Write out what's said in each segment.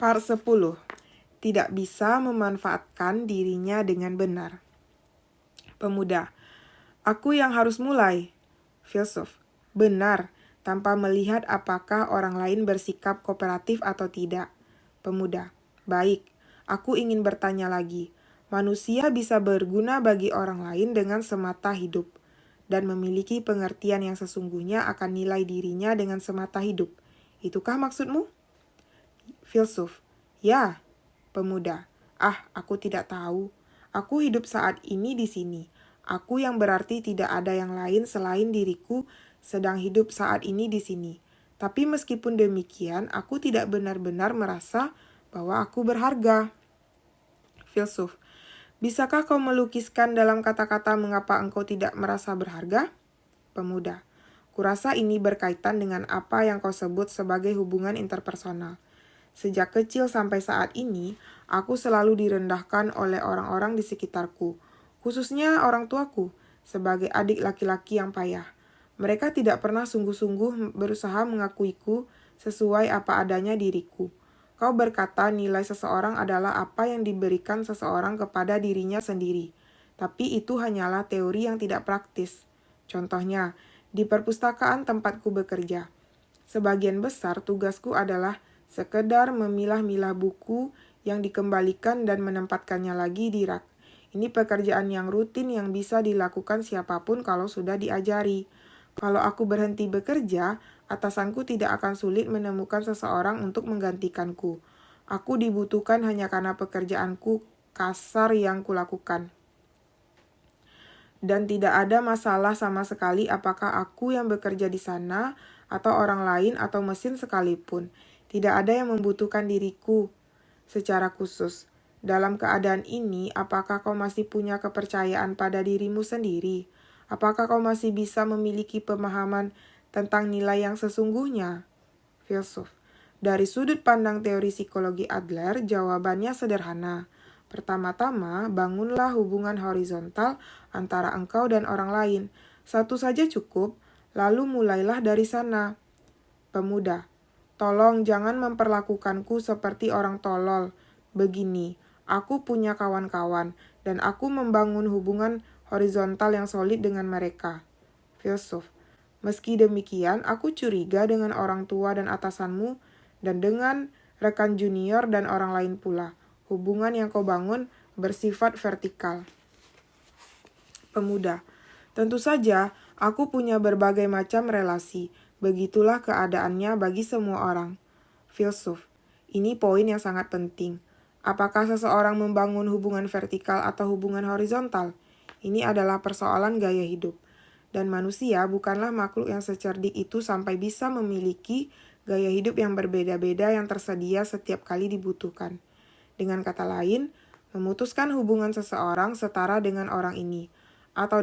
Part 10. Tidak bisa memanfaatkan dirinya dengan benar. Pemuda. Aku yang harus mulai. Filsuf. Benar, tanpa melihat apakah orang lain bersikap kooperatif atau tidak. Pemuda. Baik, aku ingin bertanya lagi. Manusia bisa berguna bagi orang lain dengan semata hidup dan memiliki pengertian yang sesungguhnya akan nilai dirinya dengan semata hidup. Itukah maksudmu? Filsuf. Ya. Pemuda. Aku tidak tahu. Aku hidup saat ini di sini. Aku yang berarti tidak ada yang lain selain diriku sedang hidup saat ini di sini. Tapi meskipun demikian, aku tidak benar-benar merasa bahwa aku berharga. Filsuf. Bisakah kau melukiskan dalam kata-kata mengapa engkau tidak merasa berharga? Pemuda. Kurasa ini berkaitan dengan apa yang kau sebut sebagai hubungan interpersonal. Sejak kecil sampai saat ini, aku selalu direndahkan oleh orang-orang di sekitarku, khususnya orang tuaku, sebagai adik laki-laki yang payah. Mereka tidak pernah sungguh-sungguh berusaha mengakuiku sesuai apa adanya diriku. Kau berkata nilai seseorang adalah apa yang diberikan seseorang kepada dirinya sendiri. Tapi itu hanyalah teori yang tidak praktis. Contohnya, di perpustakaan tempatku bekerja. Sebagian besar tugasku adalah sekedar memilah-milah buku yang dikembalikan dan menempatkannya lagi di rak. Ini pekerjaan yang rutin yang bisa dilakukan siapapun kalau sudah diajari. Kalau aku berhenti bekerja, atasanku tidak akan sulit menemukan seseorang untuk menggantikanku. Aku dibutuhkan hanya karena pekerjaanku kasar yang kulakukan. Dan tidak ada masalah sama sekali apakah aku yang bekerja di sana atau orang lain atau mesin sekalipun. Tidak ada yang membutuhkan diriku secara khusus. Dalam keadaan ini, apakah kau masih punya kepercayaan pada dirimu sendiri? Apakah kau masih bisa memiliki pemahaman tentang nilai yang sesungguhnya? Filsuf. Dari sudut pandang teori psikologi Adler, jawabannya sederhana. Pertama-tama, bangunlah hubungan horizontal antara engkau dan orang lain. Satu saja cukup, lalu mulailah dari sana. Pemuda. Tolong jangan memperlakukanku seperti orang tolol. Begini, aku punya kawan-kawan, dan aku membangun hubungan horizontal yang solid dengan mereka. Filsuf. Meski demikian, aku curiga dengan orang tua dan atasanmu, dan dengan rekan junior dan orang lain pula. Hubungan yang kau bangun bersifat vertikal. Pemuda. Tentu saja, aku punya berbagai macam relasi. Begitulah keadaannya bagi semua orang. Filsuf. Ini poin yang sangat penting. Apakah seseorang membangun hubungan vertikal atau hubungan horizontal? Ini adalah persoalan gaya hidup. Dan manusia bukanlah makhluk yang secerdik itu sampai bisa memiliki gaya hidup yang berbeda-beda yang tersedia setiap kali dibutuhkan. Dengan kata lain, memutuskan hubungan seseorang setara dengan orang ini, atau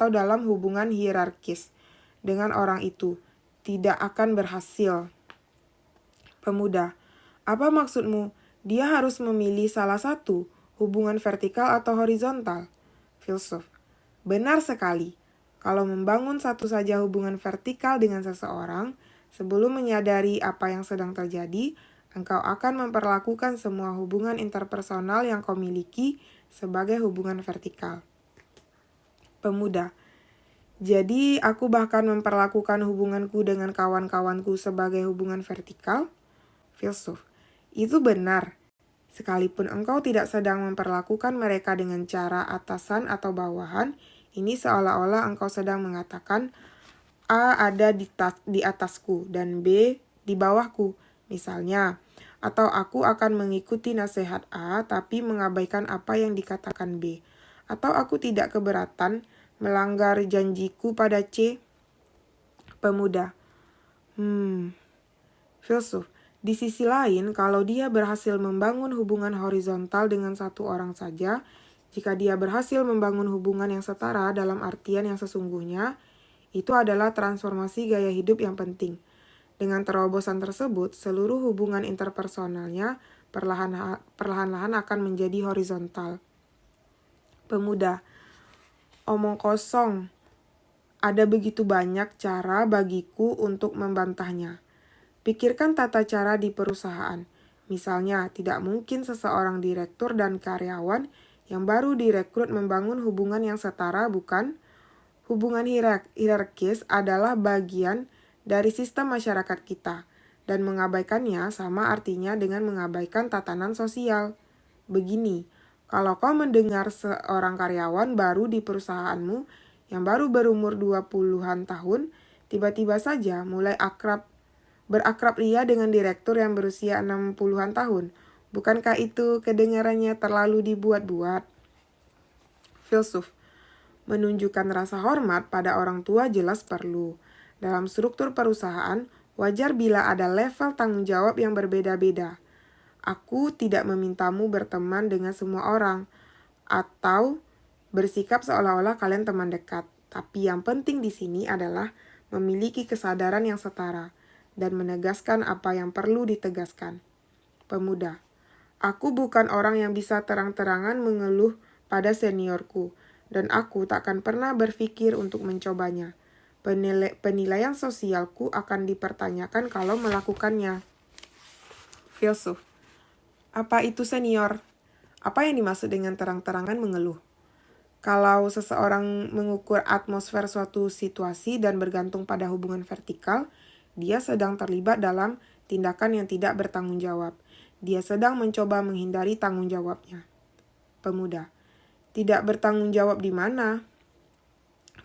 dalam hubungan hierarkis dengan orang itu, tidak akan berhasil. Pemuda. Apa maksudmu? Dia harus memilih salah satu, hubungan vertikal atau horizontal. Filsuf. Benar sekali. Kalau membangun satu saja hubungan vertikal dengan seseorang, sebelum menyadari apa yang sedang terjadi, engkau akan memperlakukan semua hubungan interpersonal yang kau miliki sebagai hubungan vertikal. Pemuda. Jadi, aku bahkan memperlakukan hubunganku dengan kawan-kawanku sebagai hubungan vertikal? Filsuf. Itu benar. Sekalipun engkau tidak sedang memperlakukan mereka dengan cara atasan atau bawahan, ini seolah-olah engkau sedang mengatakan A ada di atasku dan B di bawahku, misalnya. Atau aku akan mengikuti nasihat A tapi mengabaikan apa yang dikatakan B. Atau aku tidak keberatan melanggar janjiku pada C. Pemuda. Filsuf. Di sisi lain, kalau dia berhasil membangun hubungan horizontal dengan satu orang saja, jika dia berhasil membangun hubungan yang setara dalam artian yang sesungguhnya, itu adalah transformasi gaya hidup yang penting. Dengan terobosan tersebut, seluruh hubungan interpersonalnya perlahan-lahan akan menjadi horizontal. Pemuda. Omong kosong. Ada begitu banyak cara bagiku untuk membantahnya. Pikirkan tata cara di perusahaan. Misalnya, tidak mungkin seseorang direktur dan karyawan yang baru direkrut membangun hubungan yang setara, bukan? Hubungan hierarkis adalah bagian dari sistem masyarakat kita, dan mengabaikannya sama artinya dengan mengabaikan tatanan sosial. Begini, kalau kau mendengar seorang karyawan baru di perusahaanmu yang baru berumur 20-an tahun, tiba-tiba saja mulai berakrab ria dengan direktur yang berusia 60-an tahun. Bukankah itu kedengarannya terlalu dibuat-buat? Filsuf, menunjukkan rasa hormat pada orang tua jelas perlu. Dalam struktur perusahaan, wajar bila ada level tanggung jawab yang berbeda-beda. Aku tidak memintamu berteman dengan semua orang, atau bersikap seolah-olah kalian teman dekat. Tapi yang penting di sini adalah memiliki kesadaran yang setara dan menegaskan apa yang perlu ditegaskan. Pemuda, aku bukan orang yang bisa terang-terangan mengeluh pada seniorku, dan aku takkan pernah berpikir untuk mencobanya. Penilaian sosialku akan dipertanyakan kalau melakukannya. Filsuf, apa itu senior? Apa yang dimaksud dengan terang-terangan mengeluh? Kalau seseorang mengukur atmosfer suatu situasi dan bergantung pada hubungan vertikal, dia sedang terlibat dalam tindakan yang tidak bertanggung jawab. Dia sedang mencoba menghindari tanggung jawabnya. Pemuda, tidak bertanggung jawab di mana?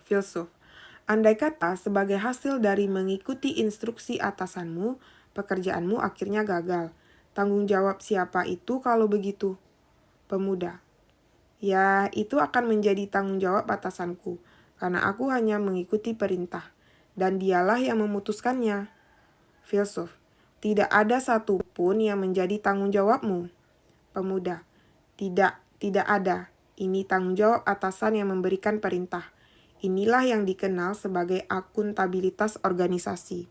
Filsuf, andai kata sebagai hasil dari mengikuti instruksi atasanmu, pekerjaanmu akhirnya gagal. Tanggung jawab siapa itu kalau begitu? Pemuda, ya, itu akan menjadi tanggung jawab atasanku, karena aku hanya mengikuti perintah, dan dialah yang memutuskannya. Filsuf, tidak ada satupun yang menjadi tanggung jawabmu. Pemuda, tidak ada. Ini tanggung jawab atasan yang memberikan perintah. Inilah yang dikenal sebagai akuntabilitas organisasi.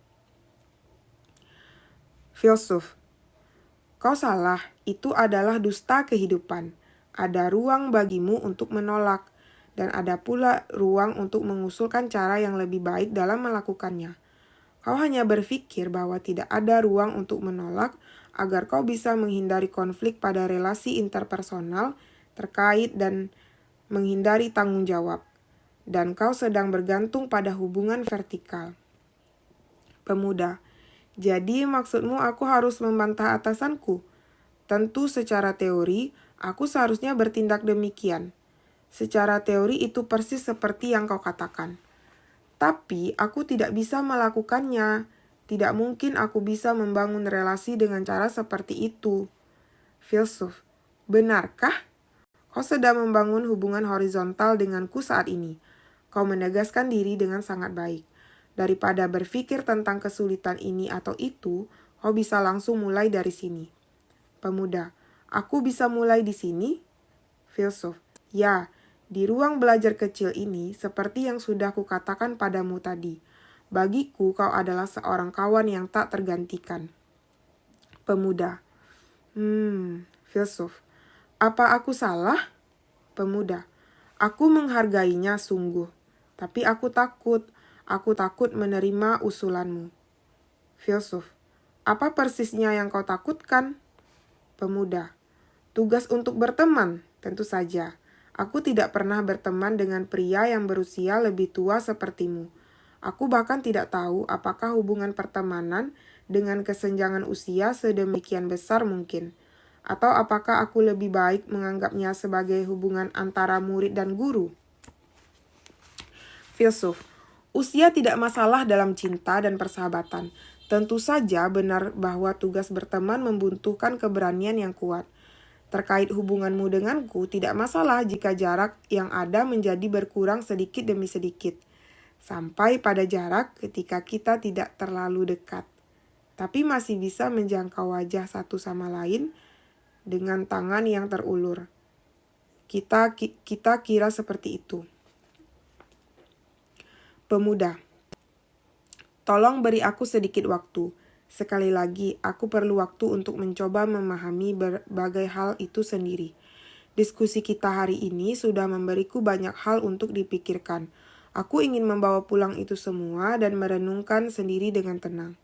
Filsuf, kau salah, itu adalah dusta kehidupan. Ada ruang bagimu untuk menolak, dan ada pula ruang untuk mengusulkan cara yang lebih baik dalam melakukannya. Kau hanya berpikir bahwa tidak ada ruang untuk menolak agar kau bisa menghindari konflik pada relasi interpersonal terkait dan menghindari tanggung jawab. Dan kau sedang bergantung pada hubungan vertikal. Pemuda, jadi maksudmu aku harus membantah atasanku? Tentu secara teori, aku seharusnya bertindak demikian. Secara teori itu persis seperti yang kau katakan. Tapi aku tidak bisa melakukannya. Tidak mungkin aku bisa membangun relasi dengan cara seperti itu. Filsuf, benarkah? Kau sedang membangun hubungan horizontal denganku saat ini. Kau menegaskan diri dengan sangat baik. Daripada berpikir tentang kesulitan ini atau itu, kau bisa langsung mulai dari sini. Pemuda, aku bisa mulai di sini? Filsuf, ya, di ruang belajar kecil ini, seperti yang sudah kukatakan padamu tadi. Bagiku, kau adalah seorang kawan yang tak tergantikan. Pemuda, filsuf, apa aku salah? Pemuda, aku menghargainya sungguh, tapi aku takut menerima usulanmu. Filsuf, apa persisnya yang kau takutkan? Pemuda, tugas untuk berteman, tentu saja. Aku tidak pernah berteman dengan pria yang berusia lebih tua sepertimu. Aku bahkan tidak tahu apakah hubungan pertemanan dengan kesenjangan usia sedemikian besar mungkin. Atau apakah aku lebih baik menganggapnya sebagai hubungan antara murid dan guru? Filsuf, usia tidak masalah dalam cinta dan persahabatan. Tentu saja benar bahwa tugas berteman membutuhkan keberanian yang kuat. Terkait hubunganmu denganku, tidak masalah jika jarak yang ada menjadi berkurang sedikit demi sedikit. Sampai pada jarak ketika kita tidak terlalu dekat. Tapi masih bisa menjangkau wajah satu sama lain dengan tangan yang terulur. Kita kira seperti itu. Pemuda, tolong beri aku sedikit waktu. Sekali lagi, aku perlu waktu untuk mencoba memahami berbagai hal itu sendiri. Diskusi kita hari ini sudah memberiku banyak hal untuk dipikirkan. Aku ingin membawa pulang itu semua dan merenungkan sendiri dengan tenang.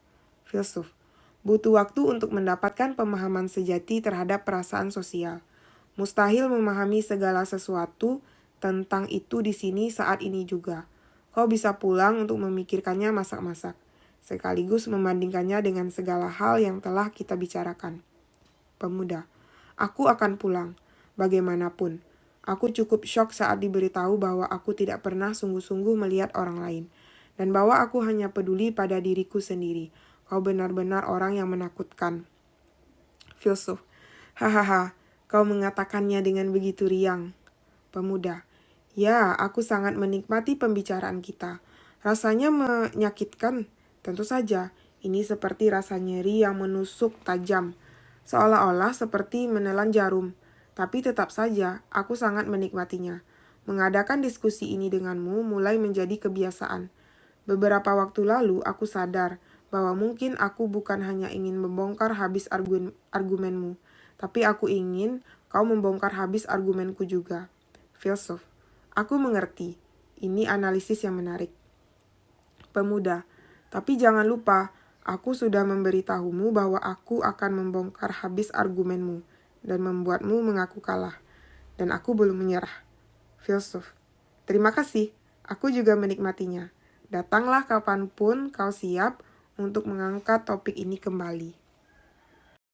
Filsuf, Butuh waktu untuk mendapatkan pemahaman sejati terhadap perasaan sosial. Mustahil memahami segala sesuatu tentang itu di sini saat ini juga. Kau bisa pulang untuk memikirkannya masak-masak, sekaligus membandingkannya dengan segala hal yang telah kita bicarakan. Pemuda, aku akan pulang. Bagaimanapun, aku cukup syok saat diberitahu bahwa aku tidak pernah sungguh-sungguh melihat orang lain, dan bahwa aku hanya peduli pada diriku sendiri. Kau benar-benar orang yang menakutkan. Filsuf, hahaha, kau mengatakannya dengan begitu riang. Pemuda, ya, aku sangat menikmati pembicaraan kita. Rasanya menyakitkan, tentu saja. Ini seperti rasa nyeri yang menusuk tajam, seolah-olah seperti menelan jarum. Tapi tetap saja, aku sangat menikmatinya. Mengadakan diskusi ini denganmu mulai menjadi kebiasaan. Beberapa waktu lalu, aku sadar bahwa mungkin aku bukan hanya ingin membongkar habis argumenmu, tapi aku ingin kau membongkar habis argumenku juga. Filsuf, aku mengerti. Ini analisis yang menarik. Pemuda, tapi jangan lupa, aku sudah memberitahumu bahwa aku akan membongkar habis argumenmu dan membuatmu mengaku kalah. Dan aku belum menyerah. Filsuf, terima kasih. Aku juga menikmatinya. Datanglah kapanpun kau siap untuk mengangkat topik ini kembali.